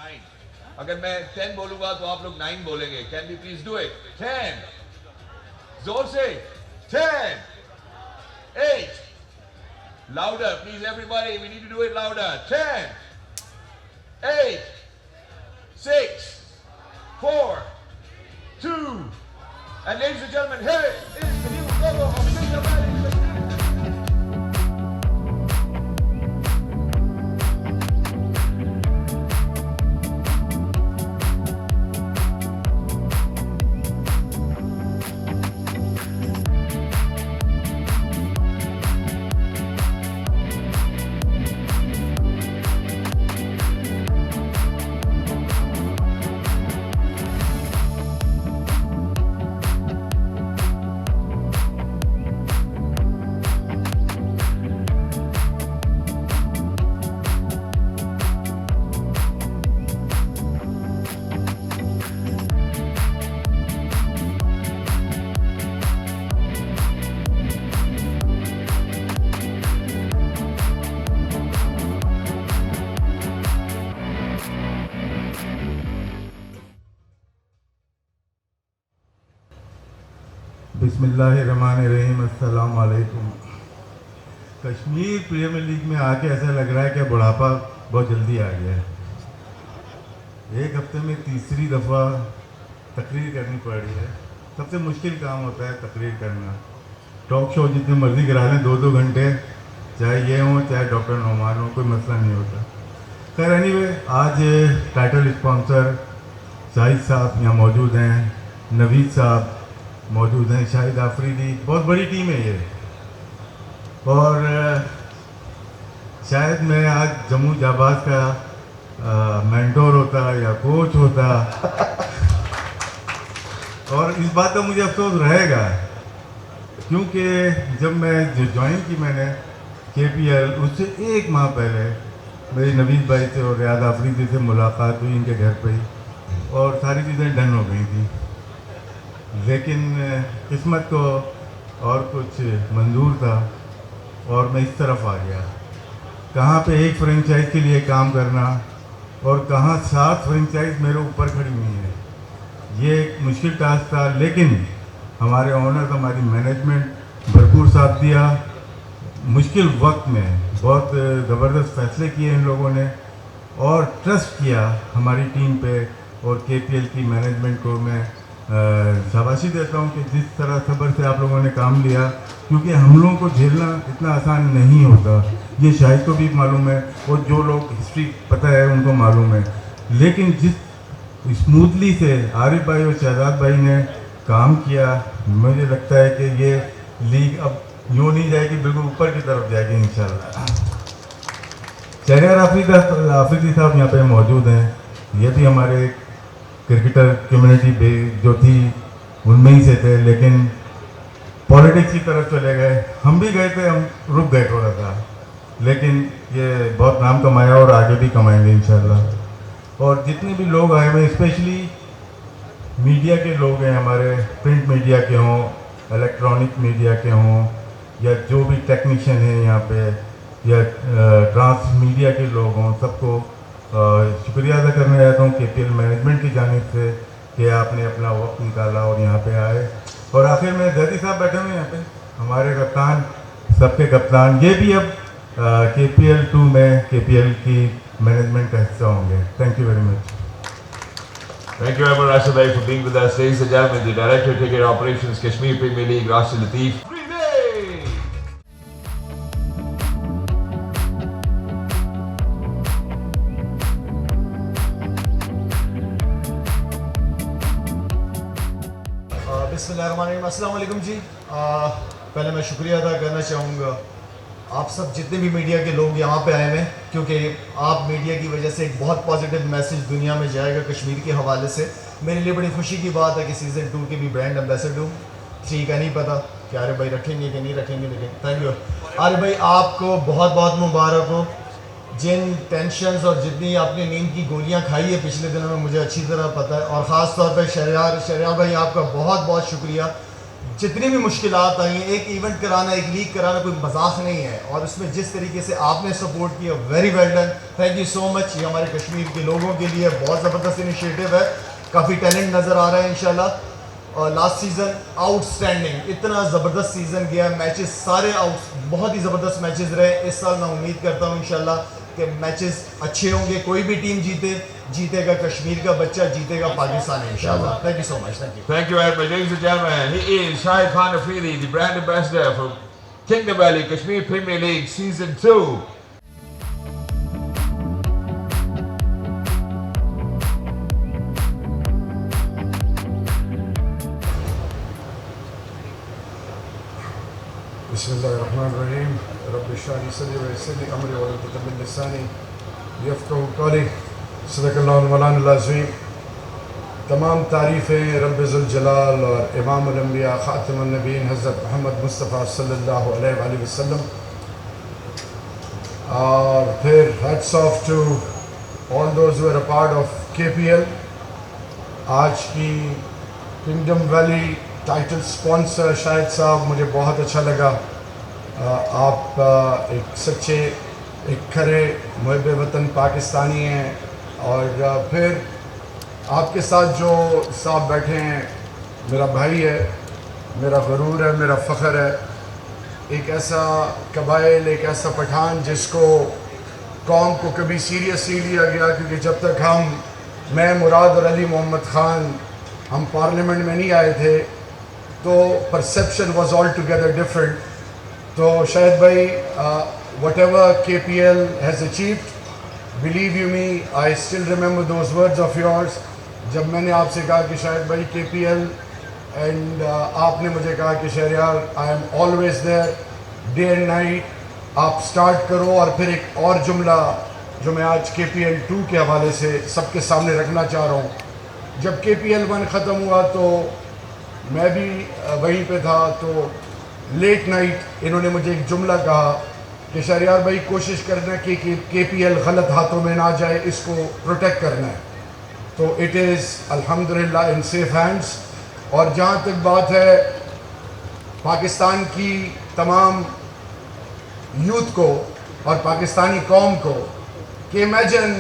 9. अगर मैं 10 बोलूंगा तो आप लोग 9 बोलेंगे. Can we please do it? 10. जोर से. 10. 8. Louder, please everybody. We need to do it louder. 10. 8. 6. 4. 2. And ladies and gentlemen, here is the new logo of Cincinnati. बिस्मिल्लाहिर्रहमानिर्रहीम, अस्सलाम वालेकुम। कश्मीर प्रीमियर लीग में आके ऐसा लग रहा है कि बुढ़ापा बहुत जल्दी आ गया है। एक हफ्ते में तीसरी दफ़ा तकरीर करनी पड़ रही है। सबसे मुश्किल काम होता है तकरीर करना। टॉक शो जितने मर्जी करा लें 2-2 घंटे, चाहे ये हो चाहे डॉक्टर नोमान हो, कोई मसला नहीं होता। खैर एनीवे, आज टाइटल स्पॉन्सर शाहिद साहब यहाँ मौजूद हैं, नवीद साहब मौजूद हैं, शाहिद आफरीदी, बहुत बड़ी टीम है ये। और शायद मैं आज जम्मू जाबाज का मेंटोर होता या कोच होता और इस बात का मुझे अफसोस रहेगा, क्योंकि जब मैं जो ज्वाइन की मैंने KPL, उससे 1 माह पहले मेरी नवीद भाई से और रियाद आफरीदी से मुलाकात हुई इनके घर पे ही, और सारी चीज़ें डन हो गई थी। लेकिन किस्मत को और कुछ मंजूर था और मैं इस तरफ आ गया। कहाँ पे एक फ्रेंचाइज के लिए काम करना और कहाँ 7 फ्रेंचाइज मेरे ऊपर खड़ी हुई है, ये एक मुश्किल टास्क था। लेकिन हमारे ओनर्स, हमारी मैनेजमेंट भरपूर साथ दिया। मुश्किल वक्त में बहुत ज़बरदस्त फैसले किए इन लोगों ने और ट्रस्ट किया हमारी टीम पे, और KPL की मैनेजमेंट को मैं शाबाशी देता हूँ कि जिस तरह सब्र से आप लोगों ने काम लिया, क्योंकि हम लोगों को झेलना इतना आसान नहीं होता। ये शायद को भी मालूम है और जो लोग हिस्ट्री पता है उनको मालूम है। लेकिन जिस स्मूथली से आरिफ भाई और शहजाद भाई ने काम किया, मुझे लगता है कि ये लीग अब यूँ नहीं जाएगी, बिल्कुल ऊपर की तरफ जाएगी इंशाल्लाह। शहरियार आफरीदी साहब यहाँ पे मौजूद हैं। ये भी हमारे क्रिकेटर कम्युनिटी पे जो थी उनमें ही से थे, लेकिन पॉलिटिक्स की तरफ चले गए। हम भी गए थे, हम रुक गए थोड़ा सा, लेकिन ये बहुत नाम कमाया और आगे भी कमाएंगे इंशाल्लाह। और जितने भी लोग आए हुए, स्पेशली मीडिया के लोग हैं, हमारे प्रिंट मीडिया के हों, इलेक्ट्रॉनिक मीडिया के हों, या जो भी टेक्नीशियन हैं यहाँ पे, या ट्रांस मीडिया के लोग हों, सबको शुक्रिया अदा करना चाहता हूँ KPL मैनेजमेंट की जानिब से कि आपने अपना वक्त निकाला और यहाँ पे आए। और आखिर में जैदी साहब बैठे हुए हैं यहाँ पे, हमारे कप्तान, सबके कप्तान, ये भी अब KPL 2 में KPL की मैनेजमेंट का हिस्सा होंगे। Thank you very much. Thank you, Amar Rashid bhai, for being with us. Ladies and gentlemen, the Director of Cricket Operations, Kashmir Premier League, Rashid Latif. बिस्मिल्लाहिर्रहमानिर्रहीम, अस्सलाम वालेकुम जी। पहले मैं शुक्रिया अदा करना चाहूँगा आप सब जितने भी मीडिया के लोग यहाँ पे आए हैं, क्योंकि आप मीडिया की वजह से एक बहुत पॉजिटिव मैसेज दुनिया में जाएगा कश्मीर के हवाले से। मेरे लिए बड़ी खुशी की बात है कि सीज़न 2 के भी ब्रांड एम्बेसडर हूँ। 3 का नहीं पता कि आरिफ भाई रखेंगे कि नहीं रखेंगे, लेकिन थैंक यू आरिफ भाई, आपको बहुत बहुत मुबारक हो। जिन टेंशन्स और जितनी आपने नींद की गोलियां खाई है पिछले दिनों में, मुझे अच्छी तरह पता है। और ख़ास तौर पर शहरियार भाई, आपका बहुत बहुत शुक्रिया। जितनी भी मुश्किलात आई हैं, एक इवेंट कराना, एक लीग कराना कोई मजाक नहीं है, और उसमें जिस तरीके से आपने सपोर्ट किया, very well done, thank you so much. ये हमारे कश्मीर के लोगों के लिए बहुत ज़बरदस्त इनिशिएटिव है, काफ़ी टैलेंट नज़र आ रहा है इंशाल्लाह। और लास्ट सीज़न आउटस्टैंडिंग, इतना ज़बरदस्त सीज़न गया, मैचेस सारे बहुत ही ज़बरदस्त मैचेस रहे। इस साल मैं उम्मीद करता हूँ इंशाल्लाह कि मैचेस अच्छे होंगे, कोई भी टीम जीतेगा कश्मीर का बच्चा, जीतेगा पाकिस्तान इंशाल्लाह। Thank you so much, thank you. Thank you very much, ladies and gentlemen. He is Shahid Khan Afridi, the brand ambassador for Kingdom Valley Kashmir Premier League Season 2. बिस्मिल्लाहिर्रहमानिर्रहीम रब्बि इश्रह ली सदरी व यस्सिर ली अमरी वहलुल मिन लिसानी यफ़क़हू क़ौली सदक़ल्लाहुल मौलाना अज़ीम। तमाम तारीफ़ें रब्बे ज़ुल जलाल और इमामुल अंबिया ख़ातिमुन नबीय्यीन हज़रत मोहम्मद मुस्तफ़ा सल्लल्लाहु अलैहि वसल्लम, और फिर hats off to all those who are a part of KPL। आज की kingdom valley title sponsor Shahid sahab, मुझे बहुत अच्छा लगा। आप एक सच्चे, एक खरे मुहिब वतन पाकिस्तानी हैं, और फिर आपके साथ जो साहब बैठे हैं, मेरा भाई है, मेरा गरूर है, मेरा फ़ख्र है। एक ऐसा कबाइल, एक ऐसा पठान जिसको कौम को कभी सीरियसली लिया गया, क्योंकि जब तक मैं मुराद और अली मोहम्मद ख़ान हम पार्लियामेंट में नहीं आए थे तो perception was all together different. तो शाहिद भाई, whatever KPL has achieved, believe you me, I still remember those words of yours जब मैंने आपसे कहा कि शाहिद भाई KPL, एंड आपने मुझे कहा कि Shahryar I am always there day and night, आप स्टार्ट करो। और फिर एक और जुमला जो मैं आज KPL 2 के हवाले से सबके सामने रखना चाह रहा हूँ, जब KPL 1 ख़त्म हुआ तो मैं भी वहीं पे था, तो लेट नाइट इन्होंने मुझे एक जुमला कहा कि शहरियार भाई कोशिश करना कि KPL गलत हाथों में ना जाए, इसको प्रोटेक्ट करना है। तो इट इज़ अल्हम्दुलिल्लाह इन सेफ हैंड्स। और जहाँ तक बात है पाकिस्तान की तमाम यूथ को और पाकिस्तानी कौम को, कि imagine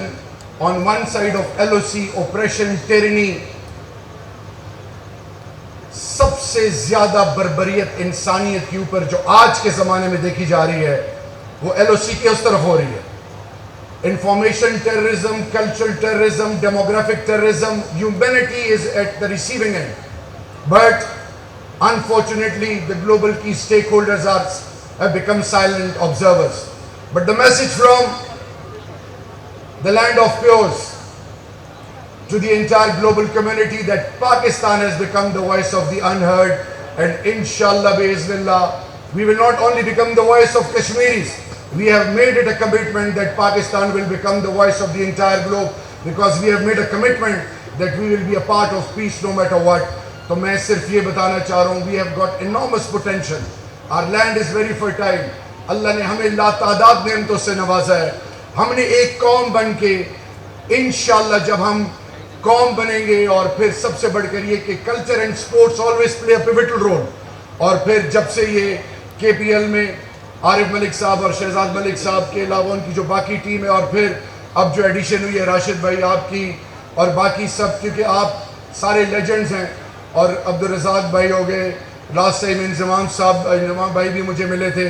on one side of LOC operation टेरनी, सबसे ज़्यादा बर्बरियत इंसानियत के ऊपर जो आज के ज़माने में देखी जा रही है वो LOC की उस तरफ हो रही है। Information terrorism, cultural terrorism, demographic terrorism, humanity is at the receiving end, but unfortunately the global key stakeholders have become silent observers. But the message from the land of pures to the entire global community that Pakistan has become the voice of the unheard, and inshallah biiznillah we will not only become the voice of Kashmiris, we have made it a commitment that Pakistan will become the voice of the entire globe, because we have made a commitment that we will be a part of peace no matter what. तो मैं सिर्फ ये बताना चाह रहा हूँ, we have got enormous potential, our land is very fertile, Allah ने हमें लातादाद नेमतों से नवाजा है। हमने एक कौम बन के इंशाल्लाह जब हम कौम बनेंगे, और फिर सबसे बढ़कर ये कि culture and sports always play a pivotal role, और फिर जब से ये KPL में आरिफ मलिक साहब और शहजाद मलिक साहब के अलावा उनकी जो बाकी टीम है, और फिर अब जो एडिशन हुई है राशिद भाई आपकी और बाकी सब, क्योंकि आप सारे लेजेंड्स हैं, और अब्दुल रज़ाक भाई हो गए, लास्ट टाइम इंजमाम साहब, इंजमाम भाई भी मुझे मिले थे,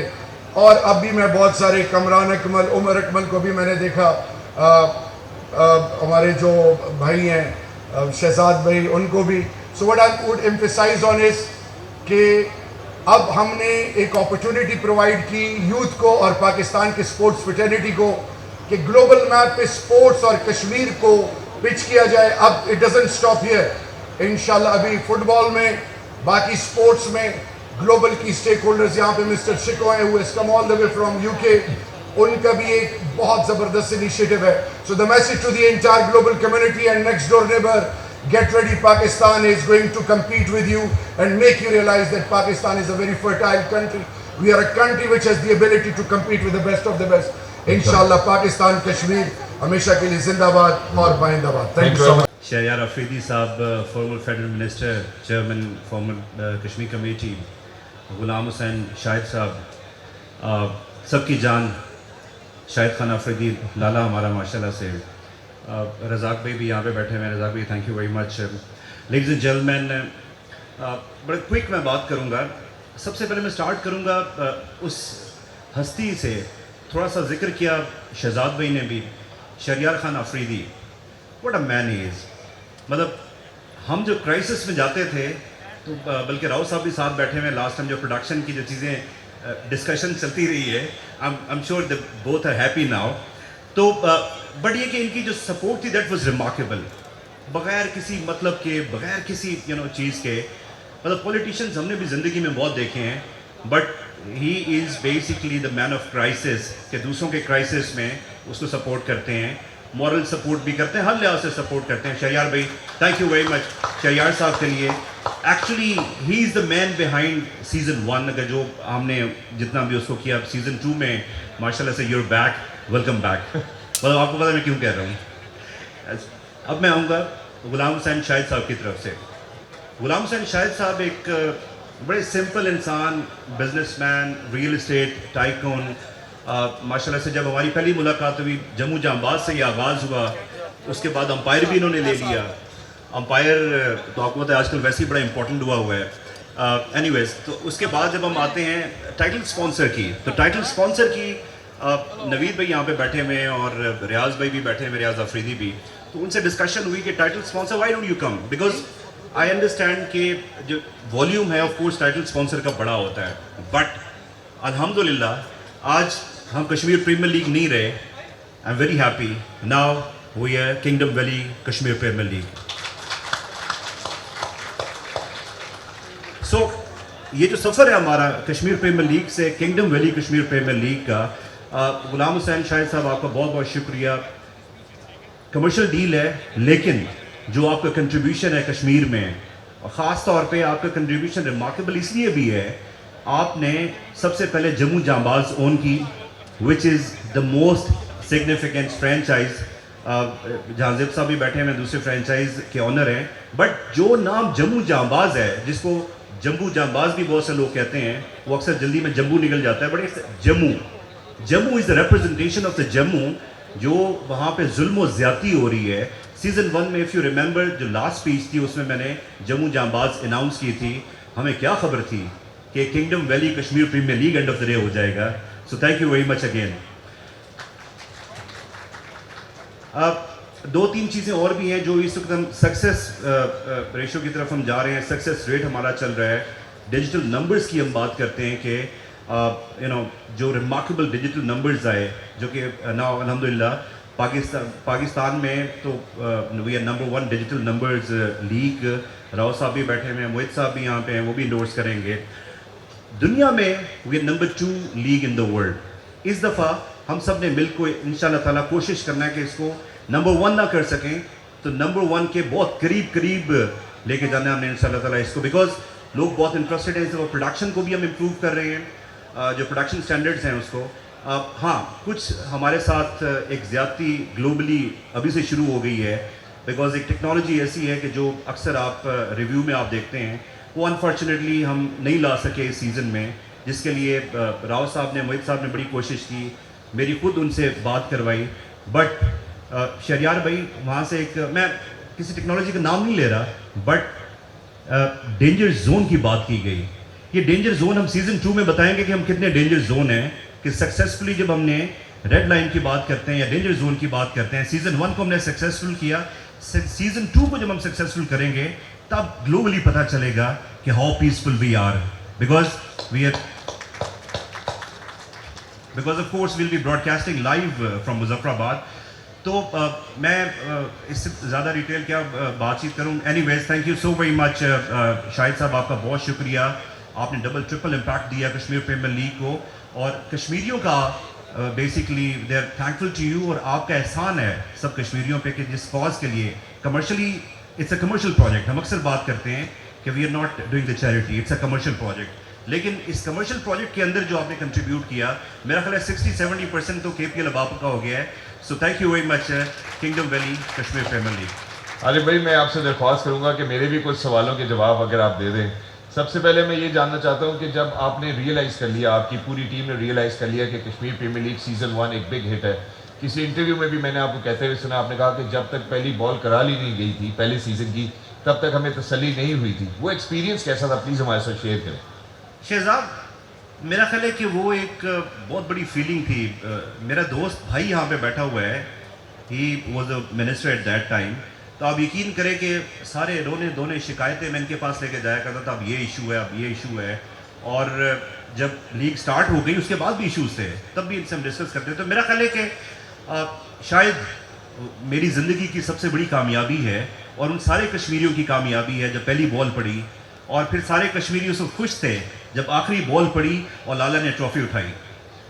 और अब भी मैं बहुत सारे कमरान अकमल, उमर अकमल को भी मैंने देखा, हमारे जो भाई हैं शहजाद भाई, उनको भी। So what I would emphasise on is कि अब हमने एक अपॉर्चुनिटी प्रोवाइड की यूथ को और पाकिस्तान के स्पोर्ट्स फ्रेटर्निटी को कि ग्लोबल मैप पे स्पोर्ट्स और कश्मीर को पिच किया जाए। अब इट डजंट स्टॉप हियर, इंशाल्लाह अभी फुटबॉल में, बाकी स्पोर्ट्स में ग्लोबल की स्टेक होल्डर्स, यहाँ पे मिस्टर शिको हैं, who has come all the way from UK, उनका भी एक बहुत ज़बरदस्त इनिशिएटिव है। So the message to the entire global community and next door neighbour, get ready, Pakistan is going to compete with you and make you realize that Pakistan is a very fertile country. We are a country which has the ability to compete with the best of the best. Inshallah, Pakistan, Kashmir, हमेशा के लिए जिंदाबाद और पाइंदाबाद। Thank you so much. Shehryar Afridi साहब, former federal minister, chairman former Kashmir committee, Ghulam Hussain Shahid साहब, सबकी जान शाहिद खान अफरीदी लाला हमारा माशाल्लाह से, रज़ाक भाई भी यहाँ पे बैठे हुए हैं। रज़ाक भाई thank you very much. Ladies and gentleman, बड़े क्विक मैं बात करूँगा। सबसे पहले मैं स्टार्ट करूँगा उस हस्ती से, थोड़ा सा जिक्र किया शहजाद भाई ने भी, Shahryar Khan Afridi, what a man he is. मतलब हम जो क्राइसिस में जाते थे तो बल्कि राव साहब भी साथ बैठे हुए हैं, लास्ट टाइम जो प्रोडक्शन की जो चीज़ें डिस्कशन चलती रही है, I am sure the both are happy now. तो बट ये कि इनकी जो सपोर्ट थी दैट वाज रिमार्केबल, बगैर किसी मतलब के, बगैर किसी चीज़ के। मतलब पॉलिटिशियंस हमने भी ज़िंदगी में बहुत देखे हैं, but he is basically the man of crisis, कि दूसरों के क्राइसिस में उसको सपोर्ट करते हैं, मॉरल सपोर्ट भी करते हैं, हर लिहाज से सपोर्ट करते हैं। शहरयार भाई thank you very much Shahryar साहब के लिए। Actually he is the man behind season 1, अगर जो हमने जितना भी उसको किया। सीज़न 2 में माशाल्लाह से यूर बैक, वेलकम बैक। मतलब आपको पता मैं क्यों कह रहा हूँ। अब मैं आऊँगा गुलाम हुसैन शाहिद साहब की तरफ से। गुलाम हुसैन शाहिद साहब एक बड़े सिंपल इंसान, बिजनेसमैन, रियल इस्टेट टाइकून। माशाल्लाह से जब हमारी पहली मुलाकात हुई, जम्मू जांबाज से ये आगाज़ हुआ, उसके बाद अंपायर भी इन्होंने ले लिया। अंपायर तो आपको पता है आजकल वैसे ही बड़ा इंपॉर्टेंट हुआ है। एनीवेज, तो उसके बाद जब हम आते हैं टाइटल स्पॉन्सर की, तो टाइटल स्पॉन्सर की नवीद भाई यहाँ पे बैठे हुए हैं और रियाज भाई भी बैठे हैं, रियाज अफरीदी भी। तो उनसे डिस्कशन हुई कि title sponsor why don't you come, because I understand कि जो वॉल्यूम है ऑफ कोर्स टाइटल स्पॉन्सर का बड़ा होता है, बट अल्हम्दुलिल्लाह आज हम कश्मीर प्रीमियर लीग नहीं रहे। I am very happy now we are Kingdom valley Kashmir premiere League. So ये जो सफ़र है हमारा कश्मीर प्रीमियर लीग से Kingdom valley Kashmir premiere League का, गुलाम हुसैन शाहिद साहब आपका बहुत बहुत शुक्रिया। कमर्शियल डील है, लेकिन जो आपका कंट्रीब्यूशन है कश्मीर में, और ख़ास तौर पे आपका कंट्रीब्यूशन रिमार्केबल इसलिए भी है, आपने सबसे पहले जम्मू जांबाज ओन की, which is the most significant franchise. Jahanzeb साहब भी बैठे हैं, दूसरे फ्रेंचाइज के ऑनर हैं, बट जो नाम जम्मू जांबाज है, जिसको जम्मू जांबाज भी बहुत से लोग कहते हैं, वो अक्सर जल्दी में जम्मू निकल जाता है, but it's Jammu. Jammu is the representation of the Jammu, जो वहाँ पे जुल्म व ज़्यादती हो रही है। सीज़न 1 में इफ़ यू रिमेंबर जो लास्ट स्पीच थी, उसमें मैंने जम्मू जांबाज अनाउंस की थी। हमें क्या खबर थी कि kingdom valley Kashmir premiere league end of the day हो जाएगा। So thank you very much again. अब 2-3 चीज़ें और भी हैं जो इस वक्त हम सक्सेस रेशो की तरफ हम जा रहे हैं, सक्सेस रेट हमारा चल रहा है। डिजिटल नंबर्स की हम बात करते हैं कि जो रिमार्केबल डिजिटल नंबर्स आए, जो कि नाउ अल्हम्दुलिल्लाह पाकिस्तान में तो we are number 1 digital numbers league. Rao sahab भी बैठे हुए हैं, मोहित साहब भी यहाँ पे हैं, वो भी इंडोर्स करेंगे। दुनिया में we are number 2 league in the world. इस दफ़ा हम सब ने मिलकर इंशाल्लाह ताला कोशिश करना है कि इसको नंबर 1 ना कर सकें तो नंबर 1 के बहुत करीब लेके जाना है हमने इंशाल्लाह ताला इसको, बिकॉज लोग बहुत इंटरेस्टेड हैं। इस दफ़ा प्रोडक्शन को भी हम इम्प्रूव कर रहे हैं, जो प्रोडक्शन स्टैंडर्ड्स हैं उसको। हाँ, कुछ हमारे साथ एक ज़्यादती ग्लोबली अभी से शुरू हो गई है, बिकॉज एक टेक्नोलॉजी ऐसी है कि जो अक्सर आप रिव्यू में आप देखते हैं, वो अनफॉर्चुनेटली हम नहीं ला सके इस सीज़न में, जिसके लिए राव साहब ने, मोहित साहब ने बड़ी कोशिश की, मेरी खुद उनसे बात करवाई, बट शहरयार भाई वहाँ से एक, मैं किसी टेक्नोलॉजी का नाम नहीं ले रहा, बट डेंजर जोन की बात की गई। ये डेंजर जोन हम सीज़न 2 में बताएंगे कि हम कितने डेंजर जोन हैं, कि सक्सेसफुली जब हमने रेड लाइन की बात करते हैं या डेंजर जोन की बात करते हैं, सीज़न 1 को हमने सक्सेसफुल किया, सीज़न 2 को जब हम सक्सेसफुल करेंगे तब ग्लोबली पता चलेगा कि how peaceful we are, because of course will be broadcasting live from Muzaffarabad. तो मैं इससे ज़्यादा डिटेल क्या बातचीत करूँ। Anyways, thank you so very much Shahid sahab, आपका बहुत शुक्रिया। आपने डबल ट्रिपल इम्पैक्ट दिया कश्मीर प्रीमियर लीग को, और कश्मीरियों का basically they are thankful to you, और आपका एहसान है सब कश्मीरियों पे कि जिस कॉज के लिए commercially, it's a commercial project. हम अक्सर बात करते हैं कि we are not doing the charity, it's a commercial project, लेकिन इस कमर्शियल प्रोजेक्ट के अंदर जो आपने कंट्रीब्यूट किया, मेरा ख्याल है 60-70% तो KPL अब आपका हो गया है। So thank you very much kingdom valley Kashmir premiere league. अरे भाई, मैं आपसे दरख्वास्त करूंगा कि मेरे भी कुछ सवालों के जवाब अगर आप दे दें। सबसे पहले मैं ये जानना चाहता हूँ कि जब आपने रियलाइज़ कर लिया, आपकी पूरी टीम ने रियलाइज़ कर लिया कि कश्मीर प्रीमियर लीग सीज़न 1 एक बिग हिट है, किसी इंटरव्यू में भी मैंने आपको कहते हुए सुना, आपने कहा कि जब तक पहली बॉल करा ली नहीं गई थी पहले सीज़न की, तब तक हमें तसल्ली नहीं हुई थी। वो एक्सपीरियंस कैसा था, प्लीज़ हमारे साथ शेयर करें। शहजाद, मेरा ख्याल है कि वो एक बहुत बड़ी फीलिंग थी। मेरा दोस्त भाई यहाँ पे बैठा हुआ है, he was a minister at that time. तो आप यकीन करें कि सारे रोने धोने शिकायतें मैं इनके पास लेके जाया करता था, अब ये इशू है, अब ये इशू है। और जब लीग स्टार्ट हो गई उसके बाद भी इश्यूज थे, तब भी इनसे हम डिस्कस करते थे। तो मेरा ख्याल है कि शायद मेरी ज़िंदगी की सबसे बड़ी कामयाबी है और उन सारे कश्मीरियों की कामयाबी है जब पहली बॉल पड़ी और फिर सारे कश्मीरी उसको खुश थे जब आखिरी बॉल पड़ी और लाला ने ट्रॉफी उठाई।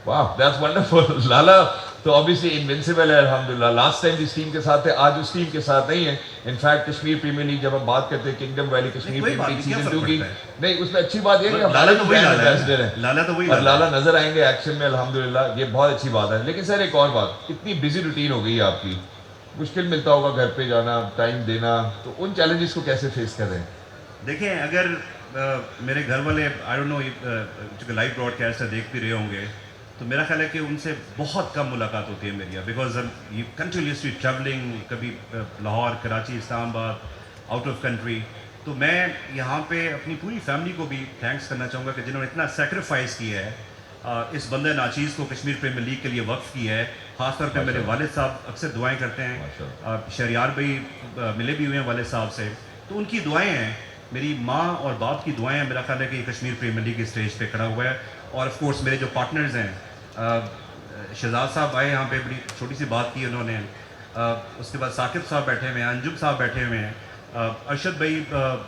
वाह, दैट्स वंडरफुल। लाला तो ऑब्वियसली इनविंसिबल है, अल्हम्दुलिल्लाह। लास्ट टाइम जिस टीम के साथ थे आज उस टीम के साथ नहीं है। इनफैक्ट कश्मीर प्रीमियर लीग जब हम बात करते हैं kingdom valley Kashmir premiere league season 2 की, नहीं उसमें अच्छी बात यह है कि लाला तो वही लाला एम्बेसडर है, लाला तो वही और लाला नजर आएंगे एक्शन में, अल्हम्दुलिल्लाह, ये बहुत अच्छी बात है। लेकिन सर एक और बात, इतनी बिजी रूटीन हो गई है आपकी, मुश्किल मिलता होगा घर पे जाना, टाइम देना, तो उन चैलेंजेस को कैसे फेस कर रहे हैं? देखें, अगर मेरे घर वाले आई डोंट नो चूँकि लाइव ब्रॉडकास्ट देख भी रहे होंगे, तो मेरा ख्याल है कि उनसे बहुत कम मुलाकात होती है मेरी, बिकॉज यू कंटिन्यूसली ट्रैवलिंग, कभी Lahore, Karachi, Islamabad, out of country. तो मैं यहाँ पे अपनी पूरी फैमिली को भी थैंक्स करना चाहूँगा कि जिन्होंने इतना सेक्रीफाइस किया है, इस बंदे नाचीज़ को कश्मीर प्रीमियर लीग के लिए वक्फ किया है। ख़ासतौर पे मेरे वालिद साहब अक्सर दुआएं करते हैं, शहरियार भाई मिले भी हुए हैं वालिद साहब से, तो उनकी दुआएं हैं, मेरी माँ और बाप की दुआएं हैं। मेरा ख्याल है कि कश्मीर प्रीमियर लीग की स्टेज पे खड़ा हुआ है। और ऑफ कोर्स मेरे जो पार्टनर्स हैं, शहजाद साहब आए यहाँ पे, बड़ी छोटी सी बात की उन्होंने, उसके बाद साकिब साहब बैठे हुए हैं, अंजुम साहब बैठे हुए हैं, अरशद भाई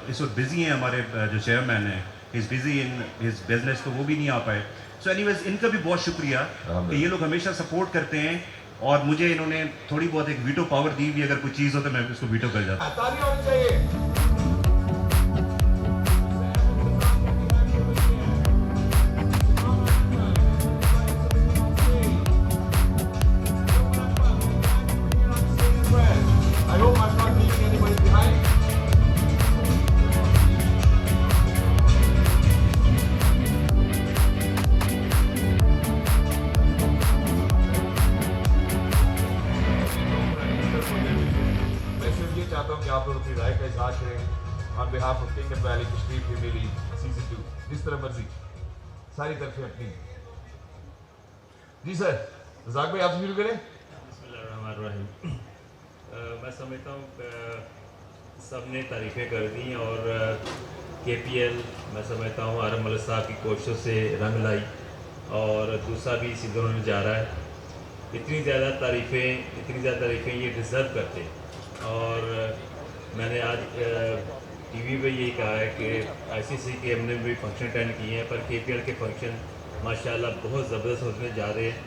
इस वक्त बिज़ी हैं, हमारे जो चेयरमैन हैं, is busy in his business, तो वो भी नहीं आ पाए। सो एनीवेज इनका भी बहुत शुक्रिया कि ये लोग हमेशा सपोर्ट करते हैं और मुझे इन्होंने थोड़ी बहुत एक वीटो पावर दी भी, अगर कोई चीज़ हो तो मैं उसको वीटो कर जाता। I hope I'm not leaving anybody behind. मैं सिर्फ ये चाहता हूँ कि आप लोग अपनी राय का इजहार करें on behalf of Kingdom valley Kashmir premiere league season 2, जिस तरह मर्जी, सारी तरफें अपनी। जी सर, रज़ाक भाई आप शुरू करें। बिस्मिल्लाहिर्रहमानिर्रहीम। मैं समझता हूँ सब ने तारीफ़ें कर दी और KPL मैं समझता हूँ आरम मलिक साहब की कोशिशों से रंग लाई और दूसरा भी सीजन होने जा रहा है। इतनी ज़्यादा तारीफ़ें ये डिज़र्व करते। और मैंने आज TV पे यही कहा है कि ICC के हमने भी फंक्शन अटेंड किए हैं, पर KPL के फंक्शन माशाल्लाह बहुत ज़बरदस्त होने जा रहे हैं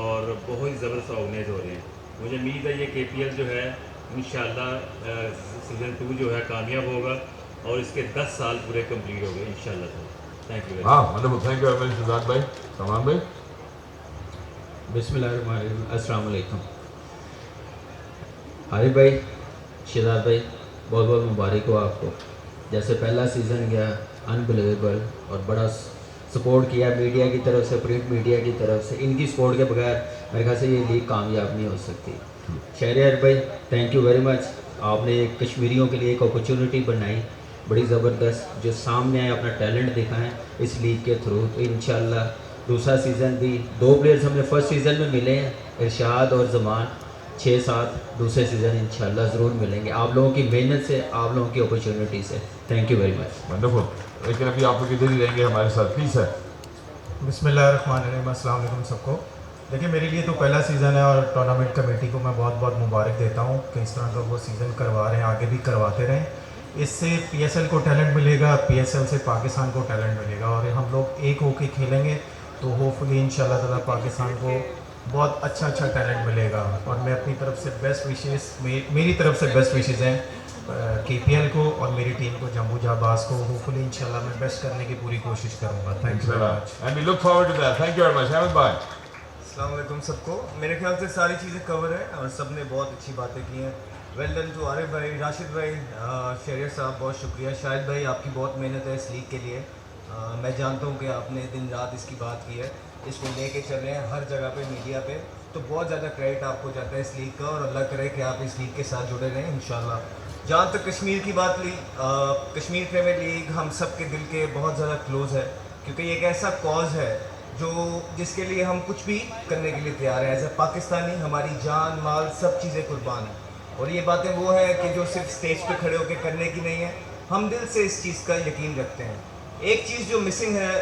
और बहुत ही ज़बरदस्त ऑर्गेनाइज हो रहे हैं। मुझे उम्मीद है ये KPL जो है इंशाल्लाह सीज़न 2 जो है कामयाब होगा और इसके 10 साल पूरे कंप्लीट हो गए इंशाल्लाह। Thank you. हाँ मतलब thank you very much Razaq भाई। तमाम भाई बिस्मिल्लाहिर्रहमानिर्रहीम, अस्सलाम वालेकुम। हारिफ भाई, शहजाद भाई, बहुत बहुत मुबारक हो आपको। जैसे पहला सीज़न गया अनबिलीवेबल और बड़ा सपोर्ट किया मीडिया की तरफ से, प्रिंट मीडिया की तरफ से। इनकी सपोर्ट के बगैर मेरे ख्याल से ये लीग कामयाब नहीं हो सकती। शहरियार भाई थैंक यू वेरी मच, आपने कश्मीरियों के लिए एक अपॉर्चुनिटी बनाई बड़ी ज़बरदस्त, जो सामने आए अपना टैलेंट दिखाएं इस लीग के थ्रू। तो इंशाल्लाह दूसरा सीज़न भी 2 प्लेयर्स हमने फर्स्ट सीज़न में मिले हैं, इरशाद और ज़मान, 6-7 दूसरे सीज़न इंशाल्लाह ज़रूर मिलेंगे आप लोगों की मेहनत से, आप लोगों की अपॉर्चुनिटी से। Thank you very much. Wonderful. लेकिन अभी आप लोग इधर ही रहेंगे हमारे साथ, प्लीज़ सर। बिस्मिल्लाहिर्रहमानिर्रहीम, अस्सलाम वालेकुम सबको। देखिए मेरे लिए तो पहला सीज़न है और टूर्नामेंट कमेटी को मैं बहुत बहुत मुबारक देता हूँ कि इस तरह का वो सीज़न करवा रहे हैं, आगे भी करवाते रहें। इससे PSL को टैलेंट मिलेगा, PSL से पाकिस्तान को टैलेंट मिलेगा और हम लोग एक होकर खेलेंगे तो होपफुली इंशाल्लाह ताला पाकिस्तान को बहुत अच्छा टैलेंट मिलेगा। और मैं अपनी तरफ से बेस्ट विशेस, मेरी तरफ से बेस्ट विशेस हैं KPL को और मेरी टीम को, जम्बू जाबाज को। होपफुली इंशाल्लाह मैं बेस्ट करने की पूरी कोशिश करूँगा। Thank you very much and we look forward to that. Thank you very much Ahmed भाई। अस्सलाम वालेकुम सबको। मेरे ख्याल से सारी चीज़ें कवर है और सब ने बहुत अच्छी बातें की हैं। वेल डन टू आरिफ भाई, राशिद भाई, शरीर साहब, बहुत शुक्रिया। शाहिद भाई, आपकी बहुत मेहनत है इस लीग के लिए। मैं जानता हूँ कि आपने दिन रात इसकी बात की है, इसको लेके चल रहे हैं हर जगह पे, मीडिया पे, तो बहुत ज़्यादा क्रेडिट आपको जाता है इस लीग का, और अल्लाह करे कि आप इस लीग के साथ जुड़े रहें इंशाल्लाह। जहाँ तक कश्मीर की बात ली, कश्मीर प्रीमियर लीग हम सब के दिल के बहुत ज़्यादा क्लोज़ है, क्योंकि ये एक ऐसा कॉज है जिसके लिए हम कुछ भी करने के लिए तैयार हैं। एज ए पाकिस्तानी हमारी जान माल सब चीज़ें कुर्बान हैं, और ये बातें वो हैं कि जो सिर्फ स्टेज पे खड़े होकर करने की नहीं है, हम दिल से इस चीज़ का यकीन रखते हैं। एक चीज़ जो मिसिंग है,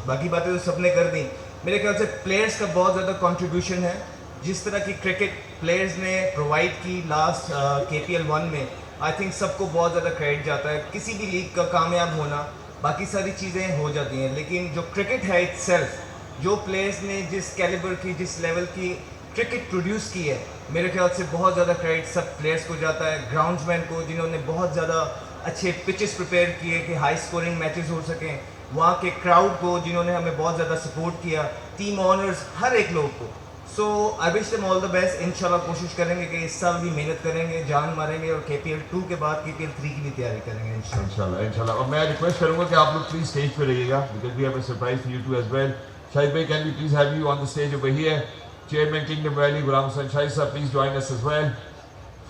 बाकी बातें तो सबने कर दी, मेरे ख्याल से प्लेयर्स का बहुत ज़्यादा कंट्रीब्यूशन है। जिस तरह की क्रिकेट प्लेयर्स ने प्रोवाइड की लास्ट KPL 1 में, आई थिंक सबको बहुत ज़्यादा क्रेडिट जाता है। किसी भी लीग का कामयाब होना, बाकी सारी चीज़ें हो जाती हैं, लेकिन जो क्रिकेट है इटसेल्फ, जो प्लेयर्स ने जिस कैलिबर की, जिस लेवल की क्रिकेट प्रोड्यूस की है, मेरे ख्याल से बहुत ज़्यादा क्रेडिट सब प्लेयर्स को जाता है। ग्राउंड्समैन को, जिन्होंने बहुत ज़्यादा अच्छे पिचेस प्रिपेयर किए कि हाई स्कोरिंग मैचेस हो सकें, वहाँ के क्राउड को जिन्होंने हमें बहुत ज़्यादा सपोर्ट किया, टीम ऑनर्स, हर एक लोग को। So I wish them all the best. इंशाल्लाह कोशिश करेंगे कि इस साल भी मेहनत करेंगे, जान मारेंगे, और KPL 2 के बाद KPL 3 की भी तैयारी करेंगे इंशाल्लाह। और मैं रिक्वेस्ट करूंगा कि आप लोग प्लीज स्टेज पे रहिएगा, because we have a surprise for you too as well. Shahid भाई, can we please have you on the stage over here? Chairman Kingdom Valley Ghulam Hussain Shahid Sahab, please join us as well.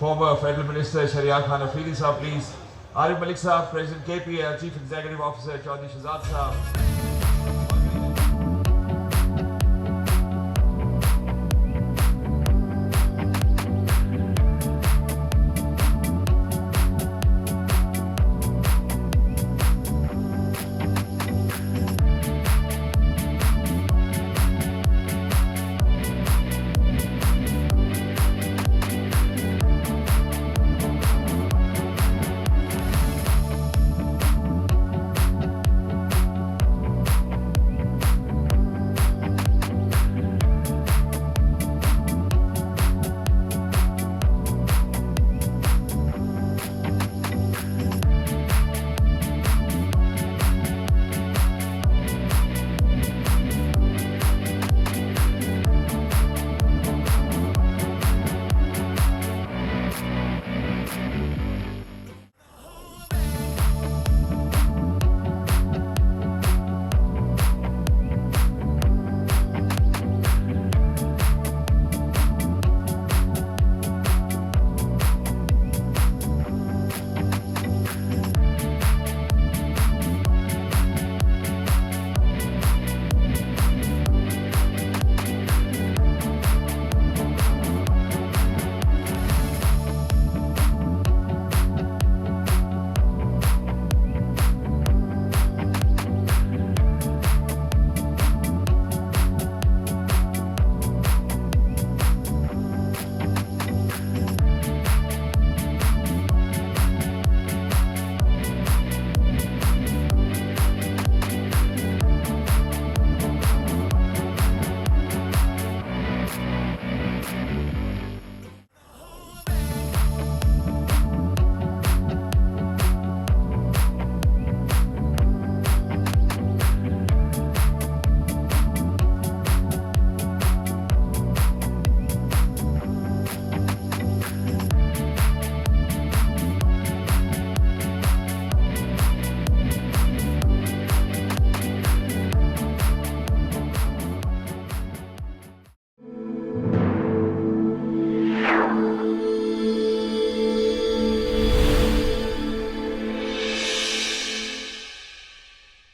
Former Federal Minister Shahriar Khan Afridi Sahab, please. Arif Malik Sahab, President KPL, Chief Executive Officer Chaudhry Shahzad Sahab.